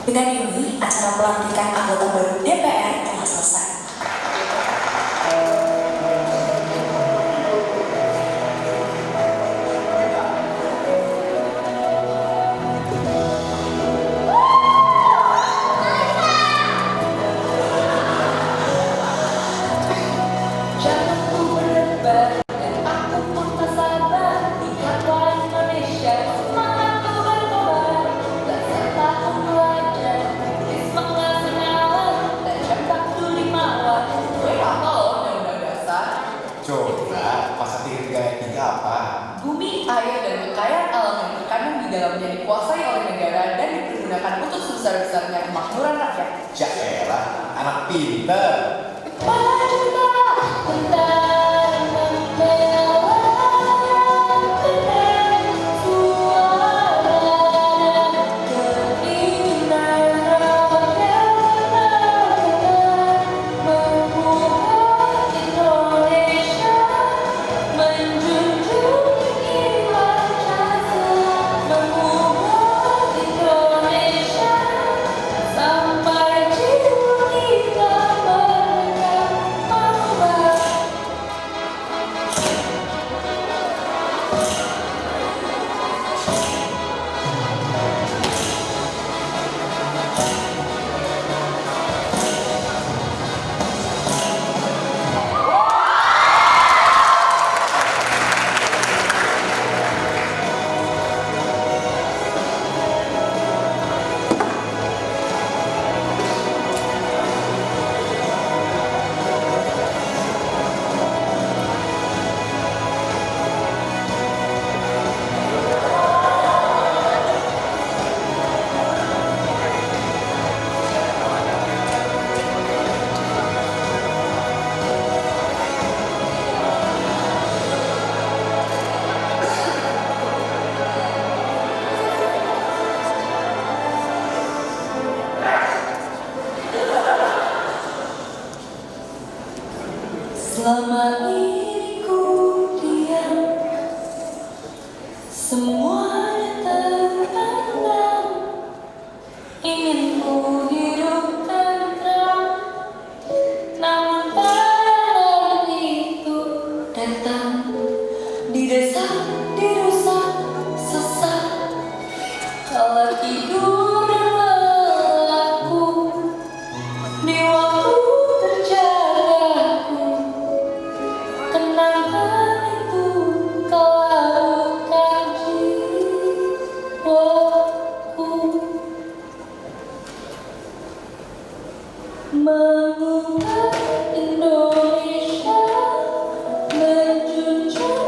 Dengan ini, acara pelantikan anggota baru DPR telah selesai. Bumi, air, dan kekayaan alam yang terkandung di dalamnya dikuasai oleh negara dan dipergunakan untuk sebesar-besarnya kemakmuran rakyat. Ya elah, anak pinter. Selama ini ku diam, semuanya terpendam. Ingin ku hidup tenteram, namun pada itu datang. Didesak, dirusak, sesat, kala tidur dan lelahku, di waktu terjagaku. Kenangan itu kau lakukan jiwaku, mengubah Indonesia, menjunjung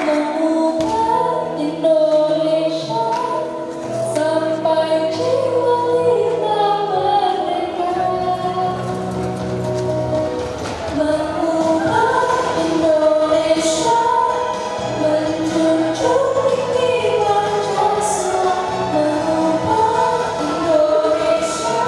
mengubah Indonesia sampai jiwa kita merdeka. Mengubah Indonesia, menjunjung tinggi Pancasila. Mengubah Indonesia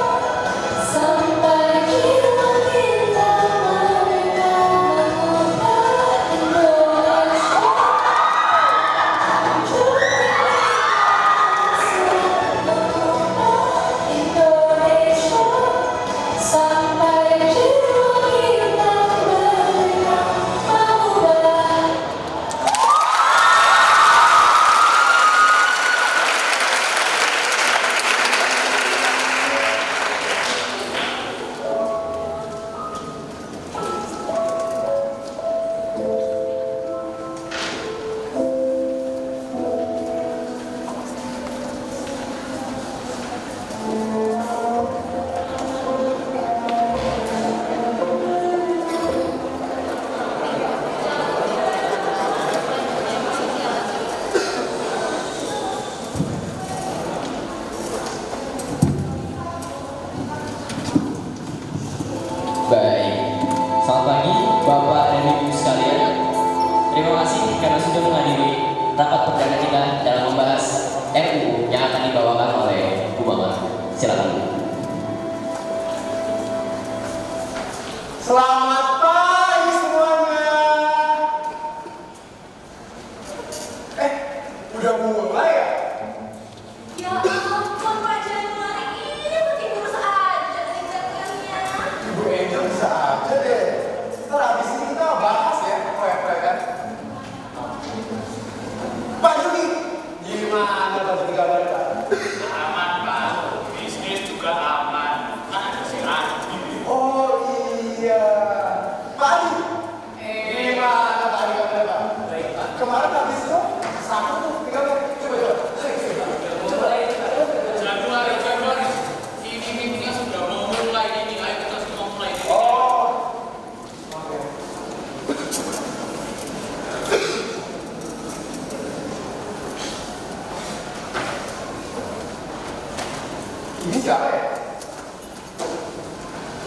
Ini siapa ya?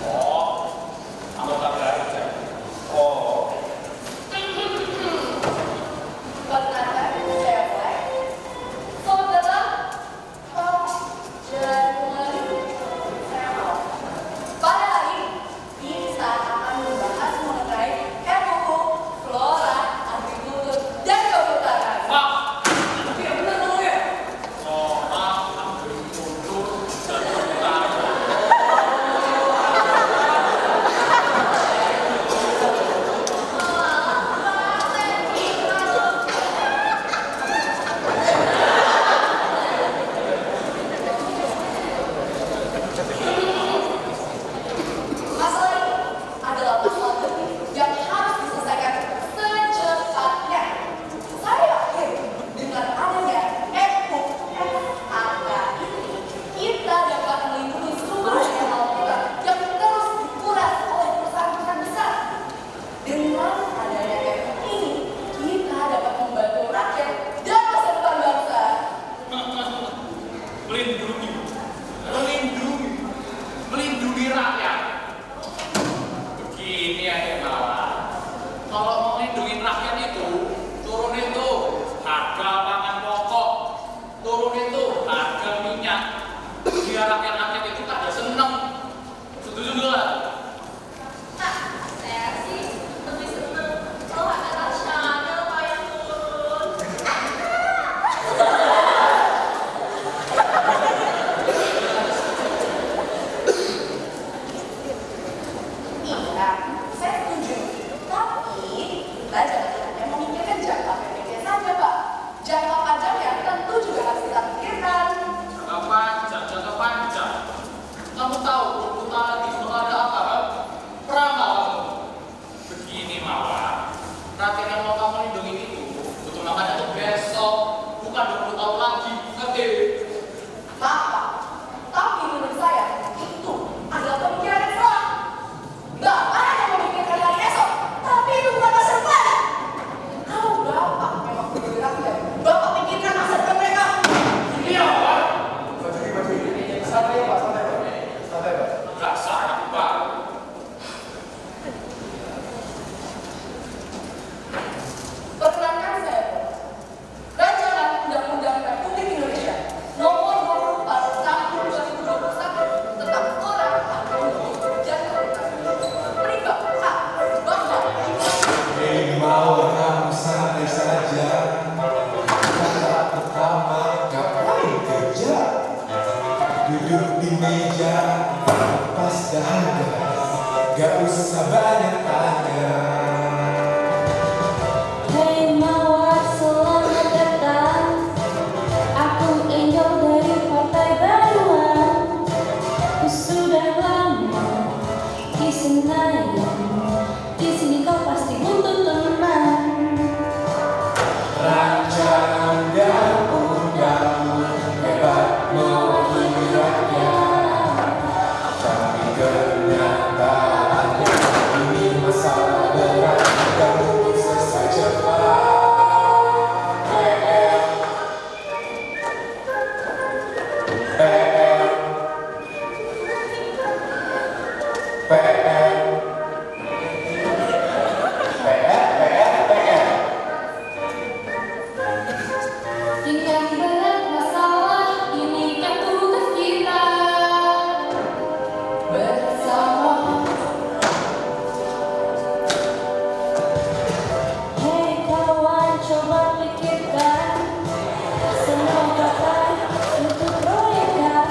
Oh, anggota belajar. Oh, Perkenalkan, saya Black. Selamat datang. Januari. Saya mau. Pada hari ini kita akan membahas mengenai RUU Flora, Agrikultur, dan Kehutanan. Pak. Tapi yang benar ngomongnya. Flora, Agrikultur, dan Kehutanan. Masalah ini adalah masalah penting yang harus diselesaikan secepatnya. Saya yakin dengan adanya RUU ini, kita dapat melindungi sumber daya alam kita yang terus dikuras oleh perusahaan-perusahaan besar. Dengan adanya RUU ini, kita dapat membantu rakyat dan masa depan bangsa. Melindungi, melindungi, melindungi rakyat. Begini ya kawan. Kalau mau melindungi rakyat itu, turunin tuh harga pangan pokok, turunin tuh harga minyak. Biar rakyat-rakyat itu pada seneng. Setuju nggak? Saya sih lebih seneng kalau ada nasional yang turun. Iya, saya setuju. Tapi kita jangan hanya memikirkan jangka pendeknya saja, Pak. Jangka panjangnya tentu juga harus kita pikirkan. Jangka panjang. Kamu tahu utara di sekolah ada apa kan? Peramal kamu. Begini Mawar, rakyat yang mau kamu lindungi itu butuh makan itu besok, bukan 20 tahun lagi. Ngerti? Maaf, Pak. Tapi menurut saya itu adalah pemikiran yang salah. Bapak hanya memikirkan hari esok, tapi itu bukan masa depan. Kalau Bapak memang peduli rakyat, Bapak pikirkan masa depan mereka. Iya, Mawar. Baju ini. Santai ya Pak, santai Pak. Santai Pak. Dasar anak baru. Perkenalkan saya, Rancangan Undang-Undang Republik Indonesia Nomor 24 Tahun 2021 tentang Flora, Agrikultur, dan Kehutanan. Penyebab hak bahwa Hei Mawar, kamu santai saja. Kata pertama, ngapain kerja? Duduk di meja, pas dahaga. Gak usah banyak tanya. Hei Mawar, selamat datang. Aku Angel dari Partai Baruan. Ku sudah lama di Senayan. Di sini kau pasti butuh teman. Rancangan undang-undang hebat mewakili rakyat. Tapi kenyataannya ini masalah berat dan mungkin selesai cepat. PR, PR, PR, PR. Dengan berat masalah ini kan tugas kita bersama. Hei kawan, coba pikirkan semua kata untuk proyekkan.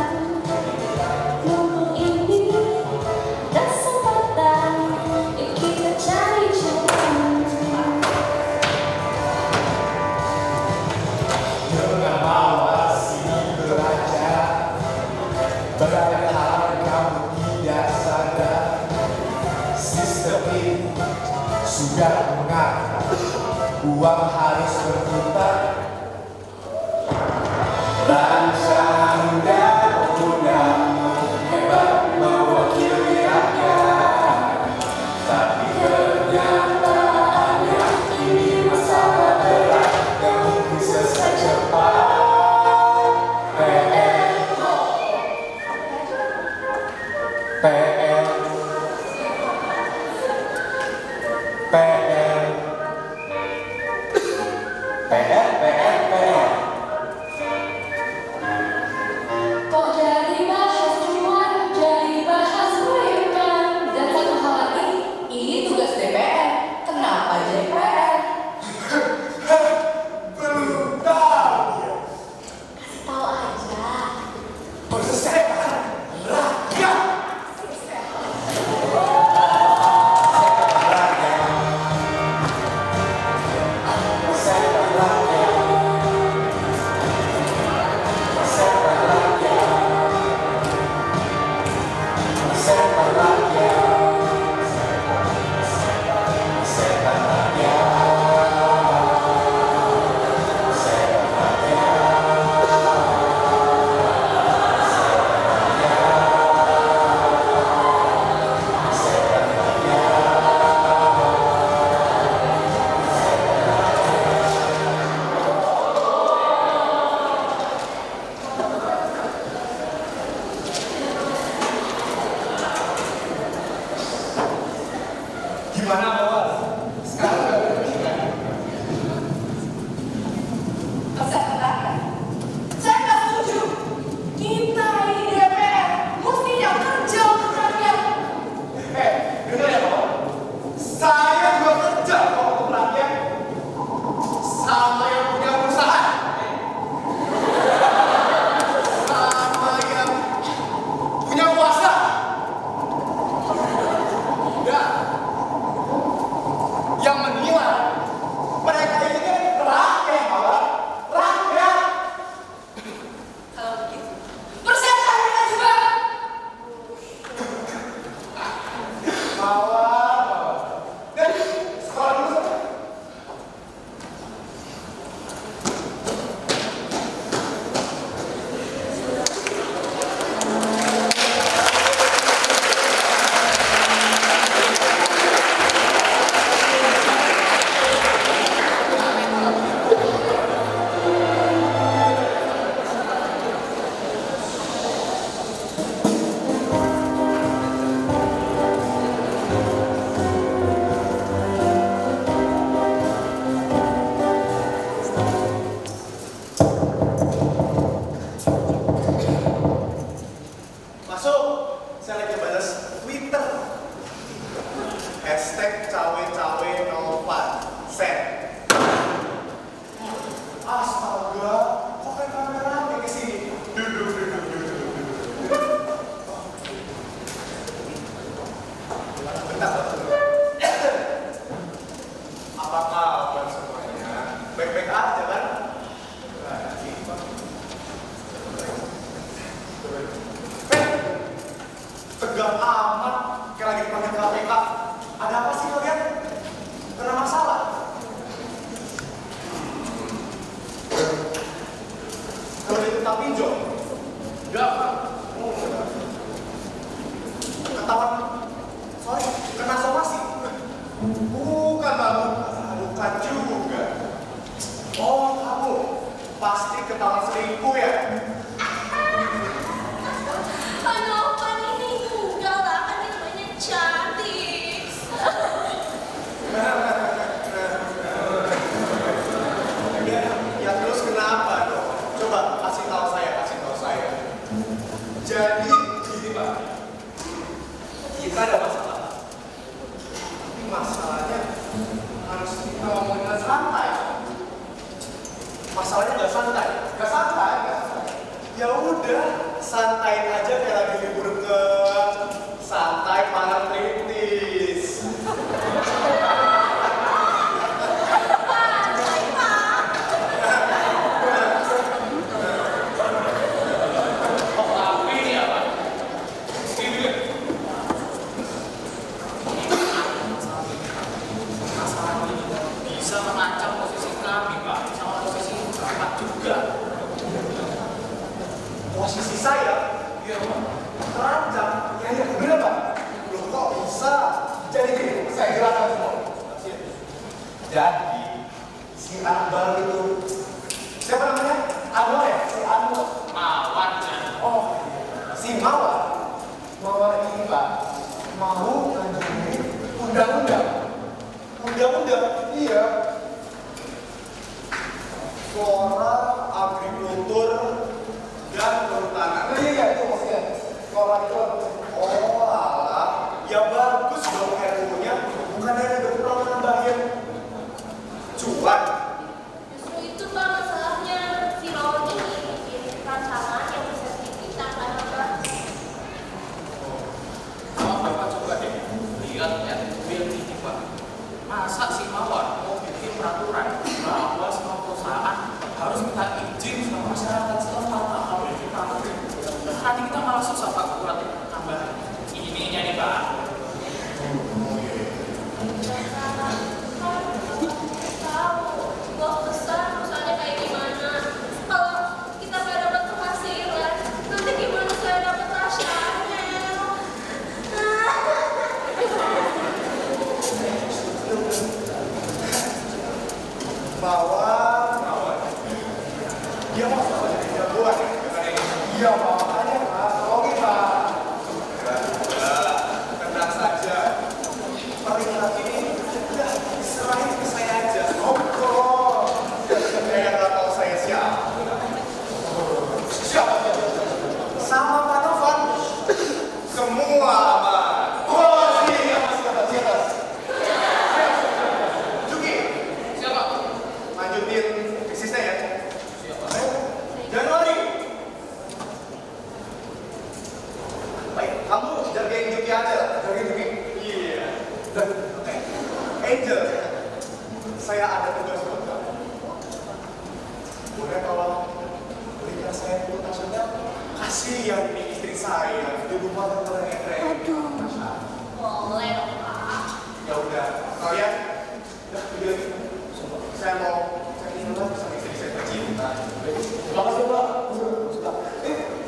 tegang amat, kayak lagi dipanggil KPK. Ada apa sih kalian? Karena masalah? Kalau diminta pinjol? Enggak, Pak. Oh, enggak. Ketahuan, sorry, kena somasi. Bukan, Babu. Bukan juga. Oh, kamu pasti ketahuan selingkuh ya? Novan ini juga lah, kan dia namanya cantik. Ya terus kenapa dong? Coba kasih tahu saya. Jadi gini Pak, kita ada masalah. Tapi masalahnya harus kita ngomongin dengan santai. Masalahnya nggak santai. Ya udah, santai aja kayak lagi libur ke santai para kritis. Tapi ini apa? Ini masalah ini bisa mengancam posisi kami, Pak. Sama posisi Bapak juga. Posisi saya, Iya, Pak. terancam. Ya bener Pak. Loh kok bisa? Jadi gini, saya jelaskan semua. Jadi si Anwar itu, siapa namanya? Anwar ya? Si Anwar. Mawar, Jan. Oh, si Mawar ini Pak mau ngajuin undang-undang. Iya. Flora, agrikultur, dan perhutanan. Iya itu maksudnya. Flora itu. Oh alah, ya bagus dong RUU-nya. Bukan hanya berkurang nambahin cuan. Justru itu Pak masalahnya, si Lawan ini bikin rancangan yang bisa kita kan Pak. Sama Bapak coba deh lihat ya, biar ini Pak. Masa si Mawar mau bikin peraturan bahwa semua perusahaan harus minta izin sama masyarakat setempat kalau bikin pabrik. Nanti kita malah susah Pak kurang tambah ininya nih Pak. Tahu, uang besar perusahaannya kayak gimana. Kalau kita nggak dapat penghasilan, nanti gimana saya dapat Chanel? Mawar. Dia mau sama jadi jagoan. Iya makanya Pak, oke Pak. Tenang saja. Peringkat ini udah diserahin ke saya aja. Ngobrol. Saya nggak tahu saya siapa. Siapa dia? Sama Pak Novan. Semua aman. Oh siapa? Juki. Siapa? Lanjutin eksisnya ya. Siapa? Januari. Baik, kamu jagain Juki aja. Jagain Juki. Iya. Oke. Angel, saya ada tugas buat kamu. Boleh tolong berikan saya pulsanya? Kasihan nih istri saya di rumah terengek-rengek. Boleh dong Pak. Ya udah, kalian udah pergi lagi. Saya mau cek ini lagi sama istri saya tercinta. Terima kasih Pak.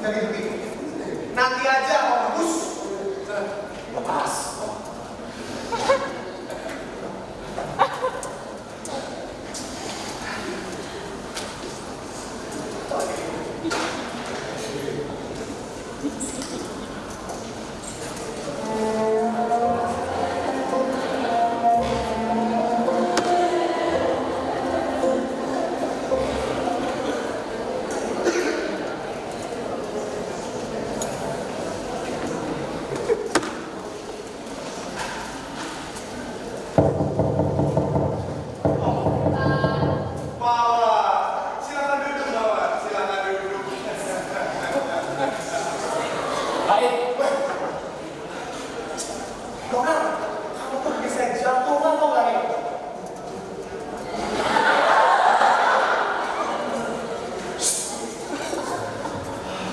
Jadi begini. Nanti aja Bus. Lepas. Mawar, silakan duduk Mawar, silakan duduk. Baik. Donald, kamu tuh bisa jantungan kok nggak nih?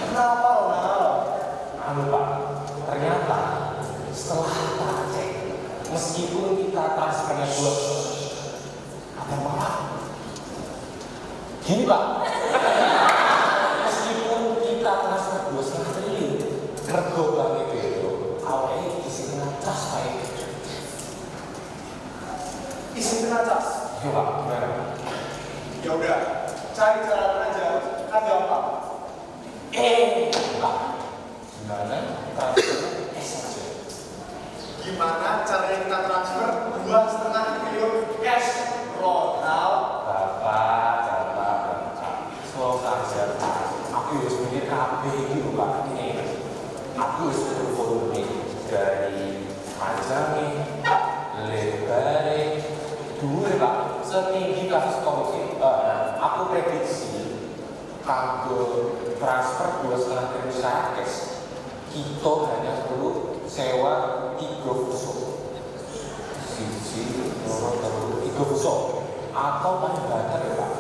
Kenapa Ronald? Anu Pak, ternyata gimana transfer saja. Gimana caranya kita transfer 2,5 miliar cash Ronald? Bapak, so saja. Aku harus mikir KB gitu Pak. Ini aku harus volume dari panjangnya, lebarnya, dua Pak. Setinggi kasus korupsi. Aku prediksi kalau transfer 2,5 miliar cash, kita hanya perlu sewa 3 busuk. Sisi, loro, telu, 3 busuk. Atau paling banter ya Pak,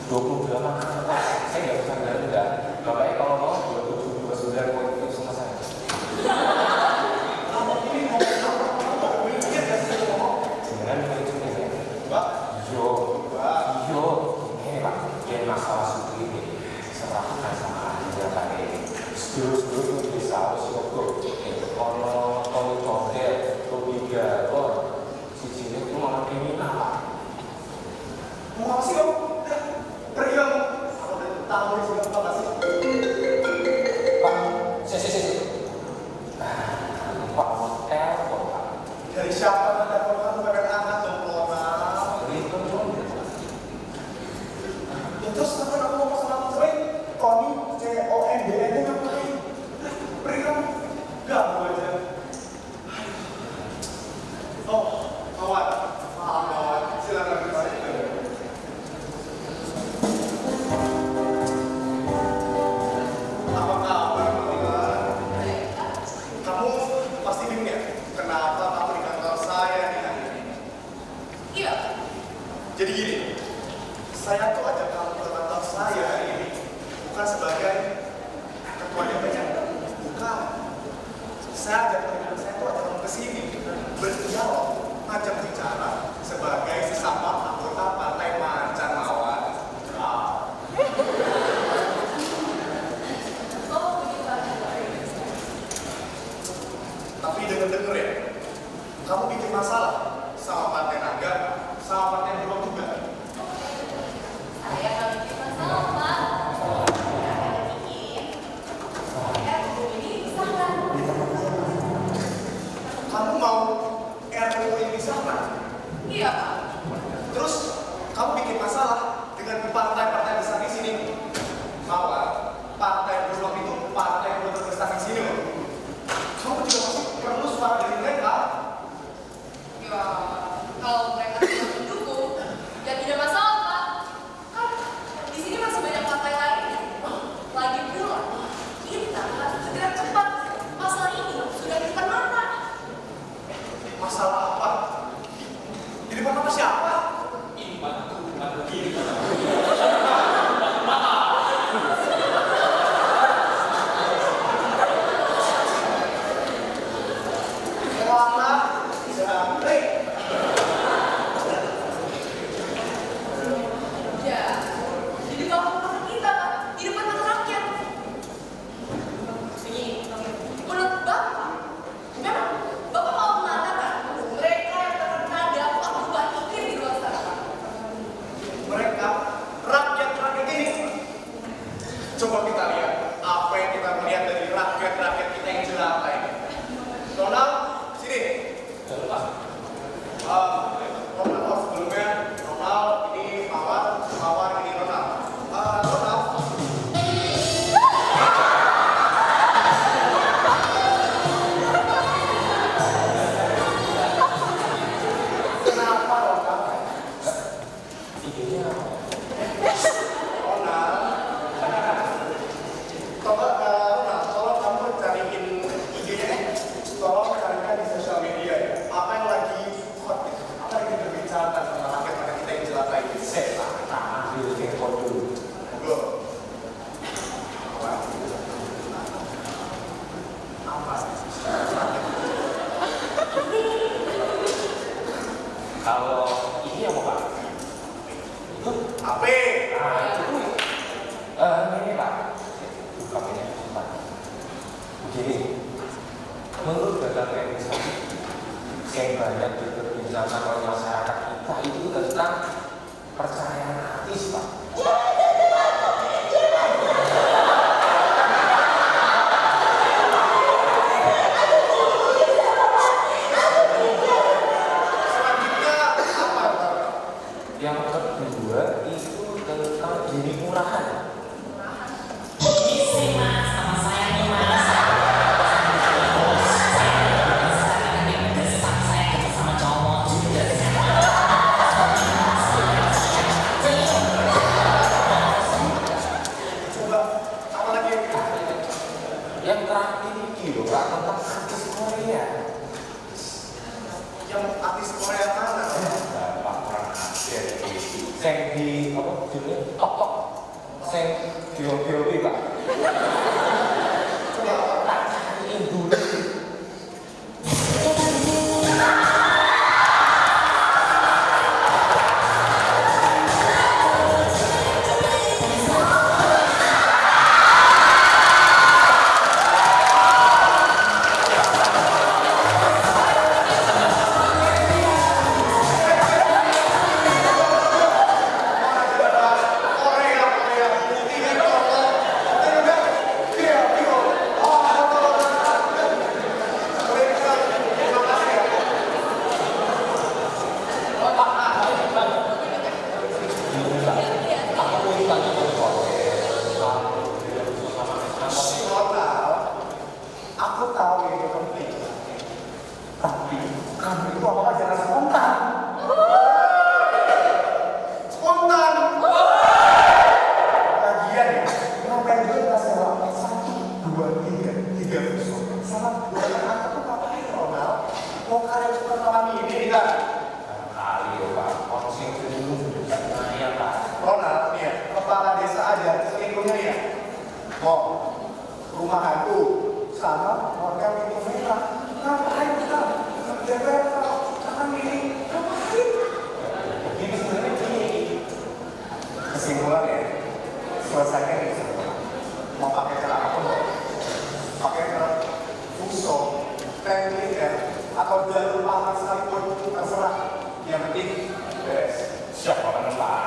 28 angka. Saya nggak bisa nggak. Bapaknya kalau mau 27, 29 itu sama saya. Kamu ini ngomong apa? Kamu mikir gak sih ngomong? Sebenarnya itu nih ya. Mbak, Iyo, ini Pak, yang masalah suku ini serahkan sama dia pakai sedulur-sedulur itu bisa harus cukup. Kalau kamu condet, tiga, si cilik itu malah kriminal Pak. mau apa sih kamu? Pergi kamu. Aku udah tahu sih kamu apa sih? Pak, Pak mau telepon Pak. Dari siapa anda kalau kamu pengen angkat dong Ronald? Itu dong. Ya terus kenapa aku ngomong sama kamu sering? Tony, CONDN itu ngapain? Pergi kamu. Ganggu aja. Oh, kawan. Maaf kawan. Silakan kembali. Apa kabar kawan? Kamu pasti bingung ya? Kenapa kamu di kantor saya nih hari ini? Iya. Jadi gini, saya tuh ajak kamu ke kantor saya hari ini bukan sebagai ketua DPR, bukan. Saya ajak kamu ke sini berdialog, ngajak bicara sebagai sesama anggota Partai Macan Mawar. Oh, begitu aja. Tapi denger ya, kamu bikin masalah sama Partai Naga, sama Partai Buruh juga. Saya nggak bikin masalah, Pak. Saya ada bikin. RUU ini disahkan. Kamu mau RUU ini disahkan? Iya, Pak. Terus kamu bikin masalah dengan partai-partai besar di sini. Mawar, Partai Buruh itu partai yang terbesar di sini loh. Kamu juga masih perlu suara dari mereka. Ya, kalau mereka tidak mendukung, ya tidak masalah, Pak. Kan di sini masih banyak partai lain. Lagi pula, kita harus segera cepat. Masalah ini sudah di depan mata. Masalah apa? Di depan mata siapa? Selamat cantik. Ya, di depan mata kita, Pak. Di depan mata rakyat. Begini, menurut Bapak, memang Bapak mau mengatakan mereka yang terkena dampak perubahan iklim di luar sana, Pak? Mereka rakyat-rakyat ini. Coba kita lihat apa yang kita melihat dari rakyat-rakyat kita yang jelata ini. Ronald, sini. Ronald, sebelumnya Ronald ini Mawar, Mawar ini Ronald. Ronald. Kenapa Ronald? Idenya apa? Ronald. Ronald, tolong kamu cariin IG-nya. Tolong carikan di sosial media ya. Apa yang lagi hot? Apa yang dirbicarakan sama rakyat-rakyat kita yang jelata ini? Saya tak ambil telepon dulu. Go. Apa? Kalau ini apa Pak? Itu HP. itu ini Pak. Buka ini Pak. Begini, menurut data PMI yang banyak diperbincangkan oleh masyarakat kita itu tentang percayaan artis Pak. Yang terakhir ini loh Kak, tentang artis Korea. Yang artis Korea mana? Bapak kurang ajar sing di apa judulnya tok sing video-video iki Pak. Coba tak cariin dulu. Aku tahu itu penting. Tapi kamu itu apa jangan spontan. Spontan. Lagian ya, ngapain juga kita sewa 1, 2, 3 besok. Sama bulan aku tuh ngapain Ronald? Mau kalian suka malam ini kan? Kali ya Pak, orang sing dulu ya Pak. Ronald, nih ya, kepala desa aja selingkuhnya ya. Mau rumah hantu sama hotel itu mereka. Ngapain kita? DPR kalau akan ini ngapain? Ini sebenarnya gini. Kesimpulannya, selesainya di sana. Mau pakai cara apa pun, pakai cara fuso, militer, atau jalur panas sekalipun terserah. Yang penting beres. Siapa kan Pak?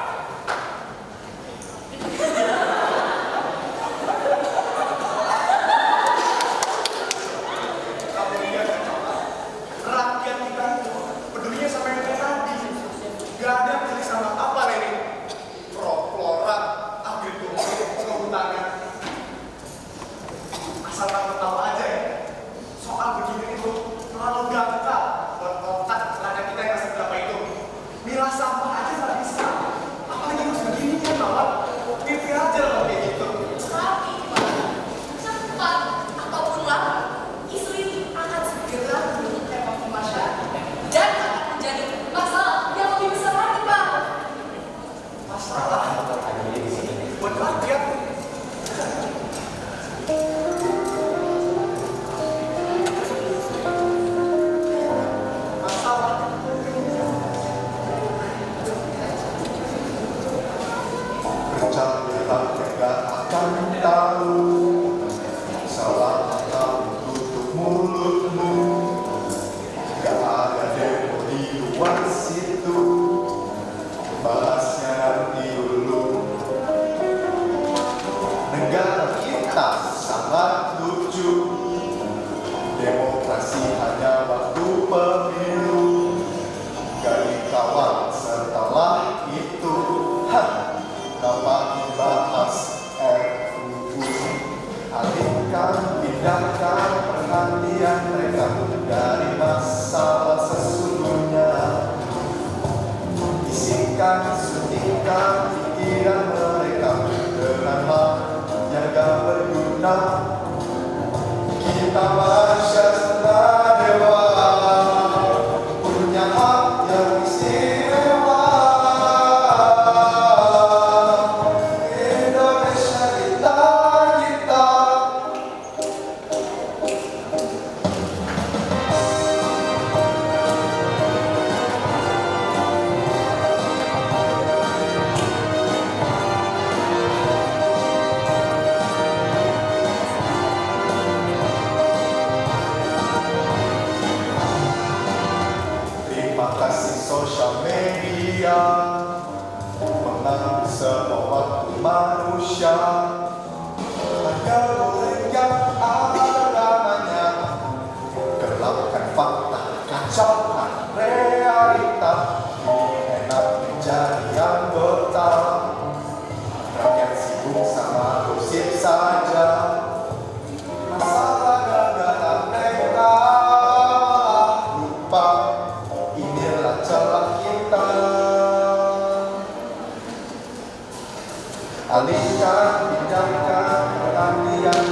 Kamu lihat, rakyat kita itu pedulinya sama yang kayak tadi. Gak ada peduli sama apa ini. Flora, agrikultur, kehutanan. Asal kamu tahu aja ya, soal begini itu terlalu gampang buat otak rakyat kita yang masih berapa itu. Milah sampah aja nggak bisa. Apalagi harus begini kan malah. Pikir aja loh kayak gitu. Tapi, cepat ataupun lambat, isu ini akan segera menyebar di masyarakat dan akan menjadi masalah yang lebih besar lagi, Pak. Masalah Hanya di sini. buat rakyat. Masalah. Percaya gak akan tahu. Salah kamu tutup mulutmu. Gak ada demo di luar situ. Bahasnya nanti dulu. Negara kita sangat lucu. Demokrasi hanya waktu pemilu. Gak dikawal setelah itu. Dapat dibahas RUU. Alihkan, pindahkan perhatian mereka dari masalah sesungguhnya. Isikan, suntikan pikiran mereka dengan hal yang gak berguna. Kita manusia dewa punya hak yang istimewa. Indonesia kita. Terima kasih sosial media mengambil semua waktu manusia. Agar boleh yang adanya gelapkan fakta, kacaukan realita. Enak menjadi anggota. Rakyat sibuk sama gosip saja. Masalah negara mereka lupa. Inilah celah kita. Alihkan, pindahkan perhatian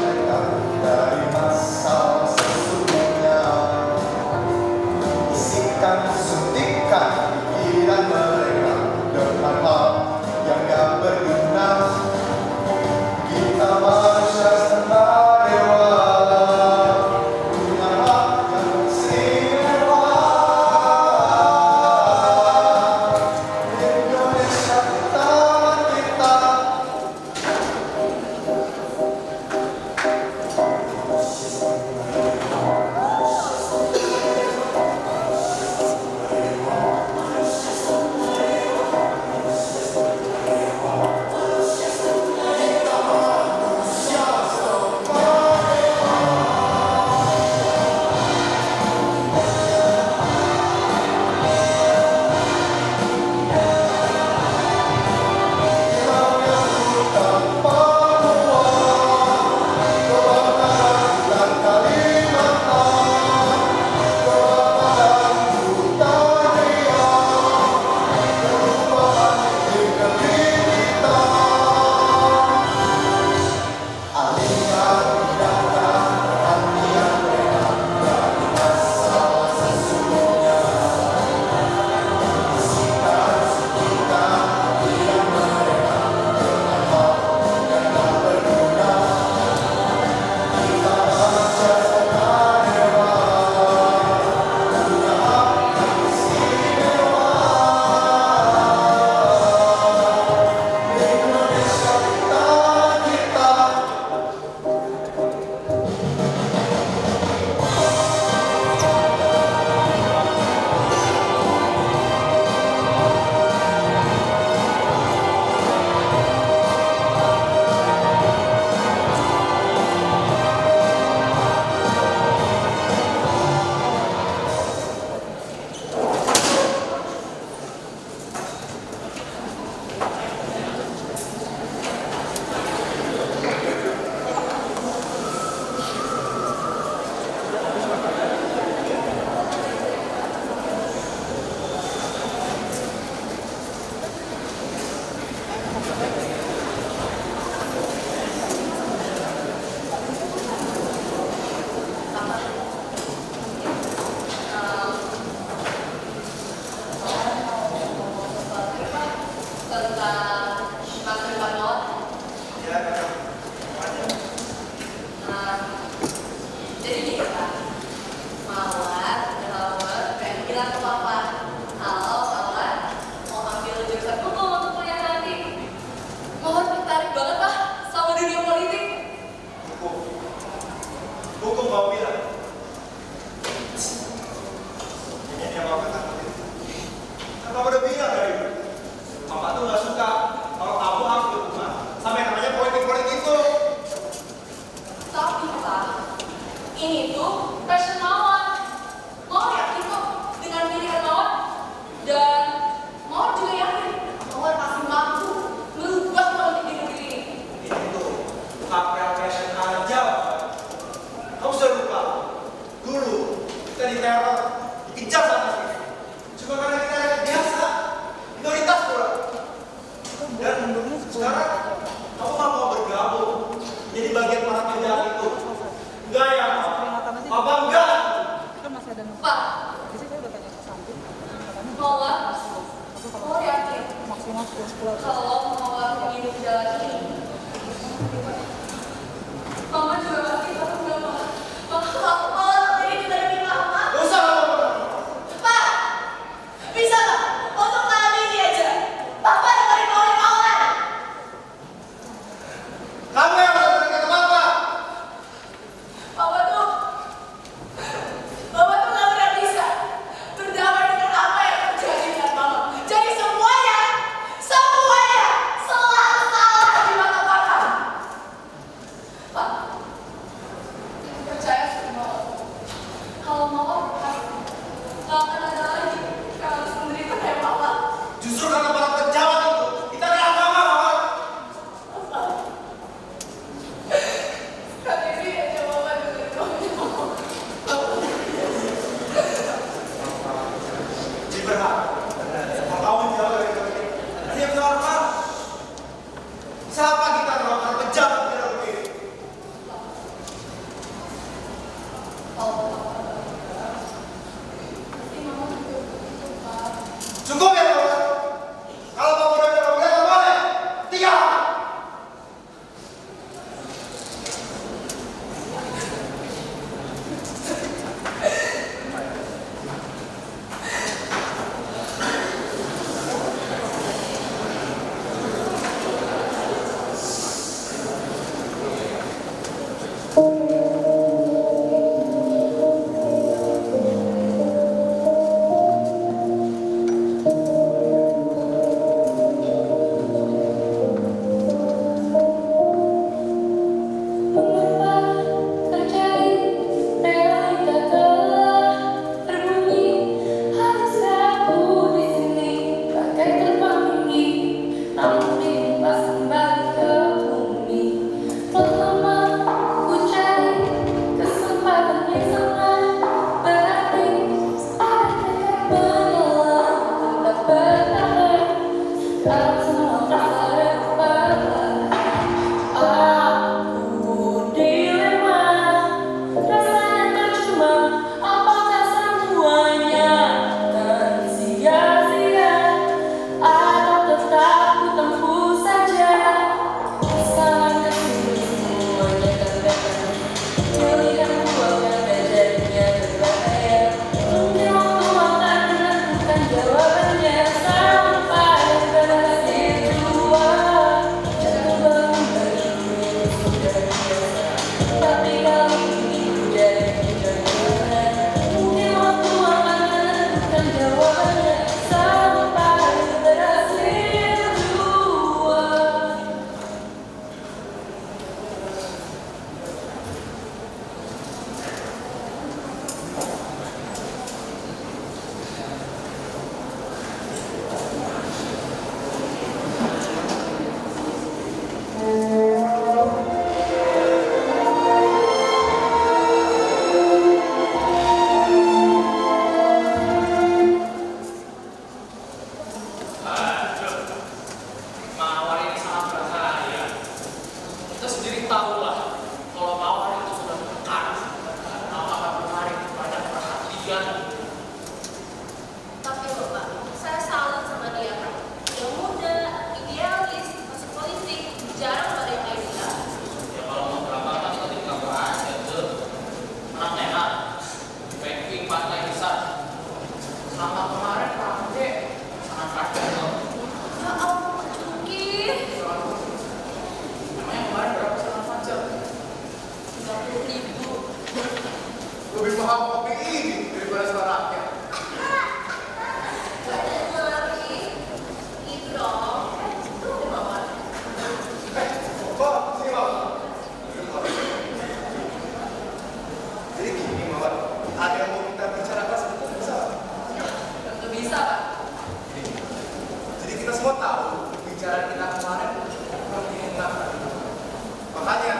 suka fashion aja. Kamu sudah lupa? Dulu kita diteror, dikejar sana sini. Cuma karena kita rakyat biasa, minoritas pula. Dan sekarang kamu mau bergabung jadi bagian para penjahat itu? Enggak ya, Papa enggak. Pak, Mawar, mau yakin kalau Mawar hidup jalan ini? Mama juga pasti tahu nggak, Pak? Mawar ini kita demi Mama. Gak usah ngomong. Pak, bisa nggak? Untuk kali ini aja, Papa dengerin Mawar. Kamu yang harus berkata Papa. Mama tuh nggak pernah bisa berdamai dengan apa yang terjadi dengan Mama. Jadi semuanya selalu salah di mata Papa. Pak, percaya sama Mama. Kalau Mama berhasil, nggak akan ada lagi yang harus menderita kayak Mama. Justru karena para penjahat itu, kita gak Mama. Kali ini aja Mama dengerin Mama. Berhak. Kalau kamu jauh dari kami, dia berapa? Siapa kita orang penjahat tidak begini? Cukup ya, Pak. Kalau kamu udah tidak boleh, tak boleh. Tiga. Mengapa terjadi realita telah terbunyi? Haruskah aku di sini bagai terbang tinggi, namun dilepas kembali ke bumi. Lama ku cari kesempatan yang sangat berarti, ada tekad menyelam tetap bertahan. Kalau semua terasa berubah, aku dilema, rasanya percuma. Apakah semuanya akan sia-sia, atau tetap ku tempuh saja? Sana kesini semuanya kan benar, pilihan ku akan menjadinya berbahaya. Mungkin waktu akan menentukan jawabannya, sampai berhasil jua. Jatuh bangun dari dunia sudah biasa, tapi kali ini ku jadi kejangan. Mungkin waktu akan menentukan jawabannya, sampai berhasil jua. Mawar ini sangat berbahaya. Kita sendiri tahulah kalau Mawar itu sudah menekan, Mawar akan menarik banyak perhatian. Tapi loh Pak, saya salut sama dia Pak. Dia muda, idealis, masuk politik, jarang ada yang kayak dia. Ya kalau mau berangkat kita tinggal aja tuh. Menang enak, ranking pantai besar. Sama kemarin Pak sangat kacau tuh. Ya ampun, Cuki. Namanya kemarin berapa setengah pajak? 30.000. Lebih paham kopi ini daripada suara rakyat. Itu dong. Itu udah Mawar. Bapak, sini Bapak. Jadi gini Mawar, ada yang mau kita bicarakan sebentar bisa? Tentu bisa Pak. Jadi kita semua tahu bicara kita kemarin seperti ini. Makanya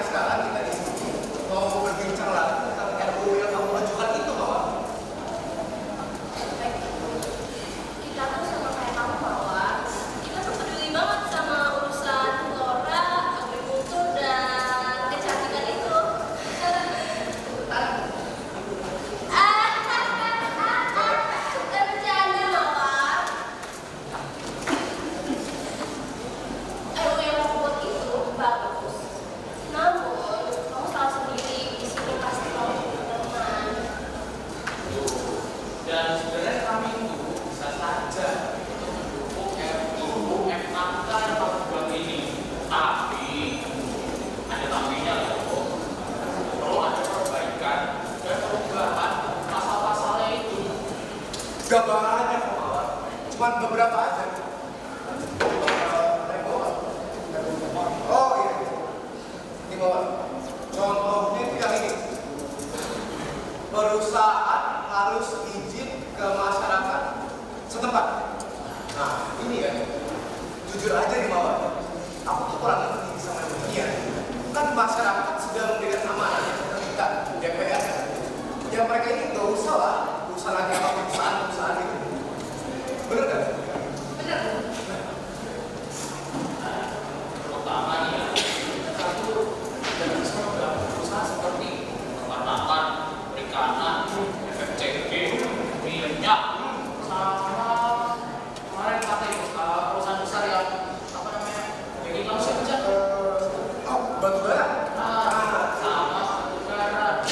beberapa aja. Oh iya, ini bawa. Contohnya itu yang ini. Perusahaan harus izin ke masyarakat setempat. Nah, ini ya. Jujur aja di bawah. Aku tuh kurang ngerti sama dunia. Kan masyarakat sudah memberikan amanah kepada kita DPR. Ya mereka ini nggak usah lah urusan lagi sama perusahaan itu. Bener kan? Bener. Terutama nih ya, satu dan bisa beberapa perusahaan seperti peternakan, perikanan, FFCG, minyak, sama kemarin kata itu perusahaan besar yang apa namanya, yang langsung aja. Batu bara. Sama batu bara.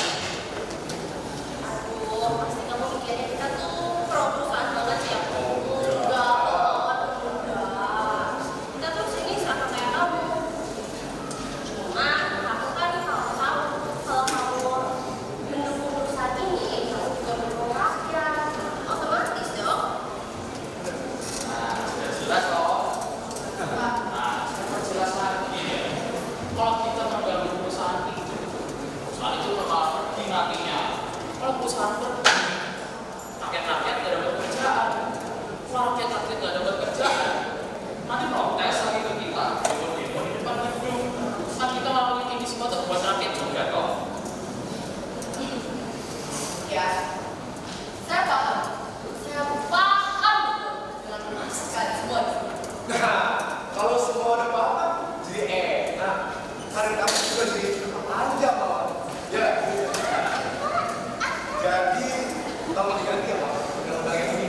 Aduh, pasti kamu mikirnya kita tuh pro perusahaan banget ya. Enggak, enggak. Kita tuh sini sama kayak kamu. Cuma kamu kan tahu kalau kamu mendukung perusahaan ini, kamu juga mendukung rakyat. Otomatis dong. Nah, sudah jelas loh. Nah, saya perjelas lagi ya. Kalau kita mengganggu perusahaan itu bakal pergi nantinya. Kalau perusahaan pergi, rakyat-rakyat gak dapat kerjaan. Kalau rakyat-rakyat gak dapat kerjaan, nanti protes lagi ke kita. Demo di depan gedung. Kan kita ngelakuin ini semua tuh buat rakyat juga toh. Ya, saya paham. Saya paham betul dengan memastikan semua di sini. Nah, kalau semua udah paham, jadi enak. Karir kamu juga jadi panjang bawah. Ya. Jadi kamu diganti ya Pak undang-undang yang ini.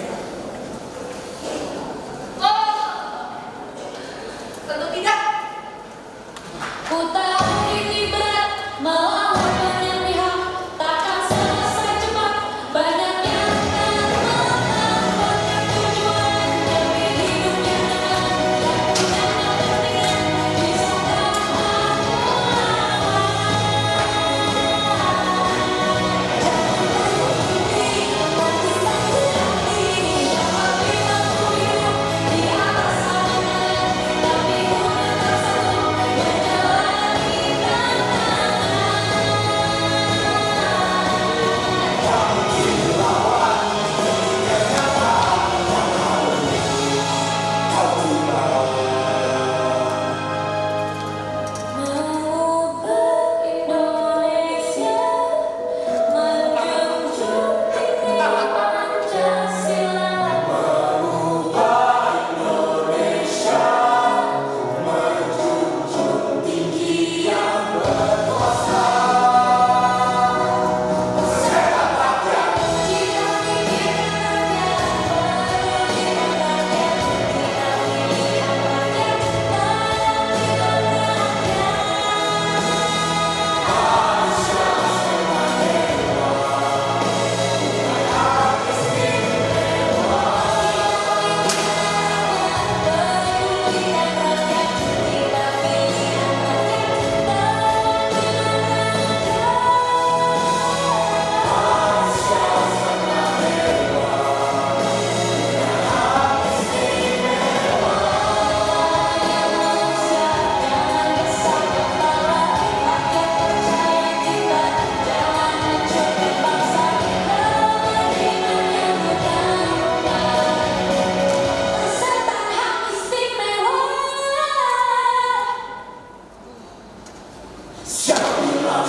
Oh, tentu tidak. Ku tahu ini berat melawan banyak pihak, takkan selesai cepat. Banyak yang akan melakukan tujuan demi hidupnya dengan kepentingan. Bisakah aku mengubah Indonesia menjunjung tinggi Pancasila. Siapa bilang